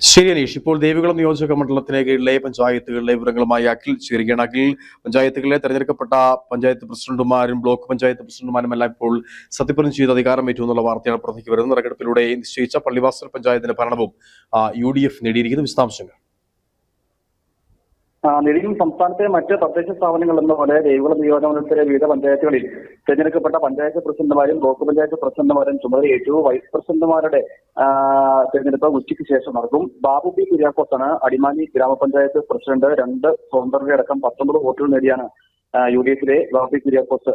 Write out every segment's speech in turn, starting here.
ശരി അനീഷ്, ഇപ്പോൾ ദേവികുളം നിയോജക മണ്ഡലത്തിന് കീഴിലെ പഞ്ചായത്തുകളിലെ വിവരങ്ങളുമായി അഖിൽ ചേരുകയാണ്. അഖിൽ, പഞ്ചായത്തുകളിലെ തെരഞ്ഞെടുക്കപ്പെട്ട പഞ്ചായത്ത് പ്രസിഡന്റുമാരും ബ്ലോക്ക് പഞ്ചായത്ത് പ്രസിഡന്റുമാരും എല്ലാം ഇപ്പോൾ സത്യപ്രതിജ്ഞ ചെയ്ത് അധികാരമേറ്റു എന്നുള്ള വാർത്തയാണ് പുറത്തേക്ക് വരുന്നത്. നറുക്കെടുപ്പിലൂടെ നിശ്ചയിച്ച പള്ളിവാസൽ പഞ്ചായത്തിന്റെ ഭരണവും UDF നേടിയിരിക്കുന്ന വിശദാംശങ്ങൾ. നിലവിൽ സംസ്ഥാനത്തെ മറ്റ് തദ്ദേശ സ്ഥാപനങ്ങൾ എന്ന പോലെ ദേവികുളം നിയോജകമണ്ഡലത്തിലെ വിവിധ പഞ്ചായത്തുകളിൽ തെരഞ്ഞെടുക്കപ്പെട്ട പഞ്ചായത്ത് പ്രസിഡന്റുമാരും ബ്ലോക്ക് പഞ്ചായത്ത് പ്രസിഡന്റുമാരും ചുമതലയേറ്റു. വൈസ് പ്രസിഡന്റുമാരുടെ തെരഞ്ഞെടുപ്പ് ഉച്ചയ്ക്ക് ശേഷം നടക്കും. ബാബു പി കുര്യാക്കോസാണ് അടിമാലി ഗ്രാമപഞ്ചായത്ത് പ്രസിഡന്റ്. 2 സ്വതന്ത്രരുടെ അടക്കം 19 വോട്ടുകൾ നേടിയാണ് UDFിലെ ബാബു പി കുര്യാക്കോസ്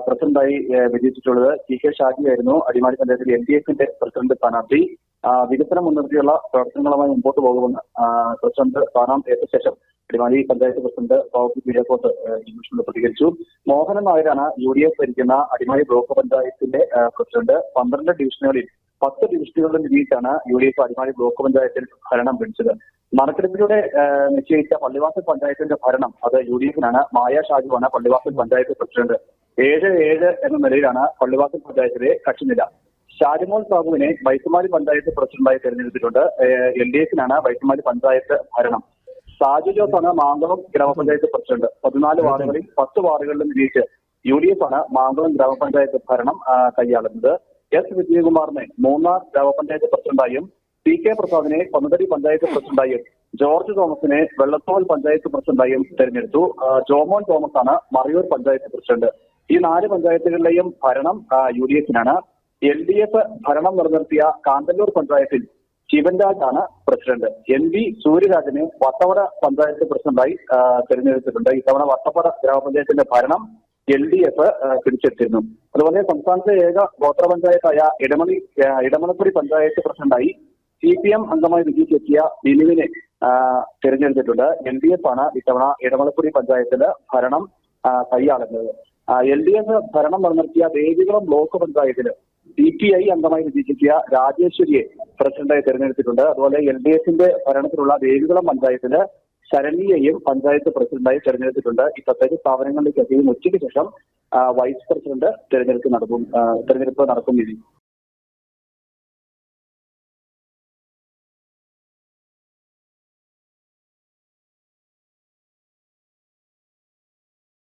പ്രസിഡന്റായി വിജയിച്ചിട്ടുള്ളത്. TK ഷാജിയായിരുന്നു അടിമാലി പഞ്ചായത്തിലെ LDFിന്റെ പ്രസിഡന്റ് സ്ഥാനാർത്ഥി. വികസനം മുൻനിർത്തിയുള്ള പ്രവർത്തനങ്ങളുമായി മുമ്പോട്ട് പോകുമെന്ന് പ്രസിഡന്റ് സ്ഥാനം ഏറ്റ ശേഷം അടിമാലി പഞ്ചായത്ത് പ്രസിഡന്റ് ബാബു പി കുര്യാക്കോസ് ന്യൂസിനോട് പ്രതികരിച്ചു. മോഹനൻ നായരാണ് UDF ഭരിക്കുന്ന അടിമാലി ബ്ലോക്ക് പഞ്ചായത്തിന്റെ പ്രസിഡന്റ്. 12 ഡിവിഷനുകളിൽ 10 ഡിവിഷനുകളിലും വിജയിച്ചാണ് UDF അടിമാലി ബ്ലോക്ക് പഞ്ചായത്തിൽ ഭരണം പിടിച്ചത്. നറുക്കെടുപ്പിലൂടെ നിശ്ചയിച്ച പള്ളിവാസൽ പഞ്ചായത്തിന്റെ ഭരണം അത് UDFിനാണ്. മായ ഷാജുവാണ് പള്ളിവാസൽ പഞ്ചായത്ത് പ്രസിഡന്റ്. 7-7 എന്ന നിലയിലാണ് പള്ളിവാസൽ പഞ്ചായത്തിലെ കക്ഷിനില. ഷാജിമോൾ സാബുവിനെ വൈത്തുമാലി പഞ്ചായത്ത് പ്രസിഡന്റായി തെരഞ്ഞെടുത്തിട്ടുണ്ട്. LDFിനാണ് വൈത്തുമാലി പഞ്ചായത്ത് ഭരണം. സാജു ജോസാണ് മാങ്കുളം ഗ്രാമപഞ്ചായത്ത് പ്രസിഡന്റ്. 14 വാർഡുകളിൽ 10 വാർഡുകളിലും വിജയിച്ച് UDF ആണ് മാങ്കുളം ഗ്രാമപഞ്ചായത്ത് ഭരണം കൈയാളുന്നത്. S വിജയകുമാറിനെ മൂന്നാർ ഗ്രാമപഞ്ചായത്ത് പ്രസിഡന്റായും TK പ്രസാദിനെ കൊന്നതടി പഞ്ചായത്ത് പ്രസിഡന്റായും ജോർജ് തോമസിനെ വെള്ളത്തോൾ പഞ്ചായത്ത് പ്രസിഡന്റായും തെരഞ്ഞെടുത്തു. ജോമോൻ തോമസ് ആണ് മറയൂർ പഞ്ചായത്ത് പ്രസിഡന്റ്. ഈ 4 പഞ്ചായത്തുകളിലെയും ഭരണം UDFിനാണ്. LDF ഭരണം നിലനിർത്തിയ കാന്തല്ലൂർ പഞ്ചായത്തിൽ ശിവൻരാജ് ആണ് പ്രസിഡന്റ്. NV സൂര്യരാജനെ വട്ടവട പഞ്ചായത്ത് പ്രസിഡന്റായി തെരഞ്ഞെടുത്തിട്ടുണ്ട്. ഇത്തവണ വട്ടവട ഗ്രാമപഞ്ചായത്തിന്റെ ഭരണം LDF പിടിച്ചെടുത്തിരുന്നു. അതുപോലെ സംസ്ഥാനത്തെ ഏക ഗോത്ര പഞ്ചായത്തായ ഇടമലക്കുടി പഞ്ചായത്ത് പ്രസിഡന്റായി CPM അംഗമായി വിജയിച്ചെത്തിയ ബിനുവിനെ തെരഞ്ഞെടുത്തിട്ടുണ്ട്. LDF ആണ് ഇത്തവണ ഇടമലക്കുടി പഞ്ചായത്തില് ഭരണം കൈയാളുന്നത്. LDF ഭരണം നിലനിർത്തിയ ദേവികുളം ബ്ലോക്ക് പഞ്ചായത്തില് CPI അംഗമായി വിജയിച്ചെത്തിയ രാജേശ്വരിയെ പ്രസിഡന്റായി തെരഞ്ഞെടുത്തിട്ടുണ്ട്. അതുപോലെ LDFിന്റെ ഭരണത്തിലുള്ള ദേവികുളം പഞ്ചായത്തില് ശരണ്യയെയും പഞ്ചായത്ത് പ്രസിഡന്റായി തെരഞ്ഞെടുത്തിട്ടുണ്ട്. ഈ തദ്ദേശ സ്ഥാപനങ്ങളിലേക്ക് എത്തിയും ഉച്ചയ്ക്ക് ശേഷം വൈസ് പ്രസിഡന്റ് തെരഞ്ഞെടുപ്പ് നടക്കും.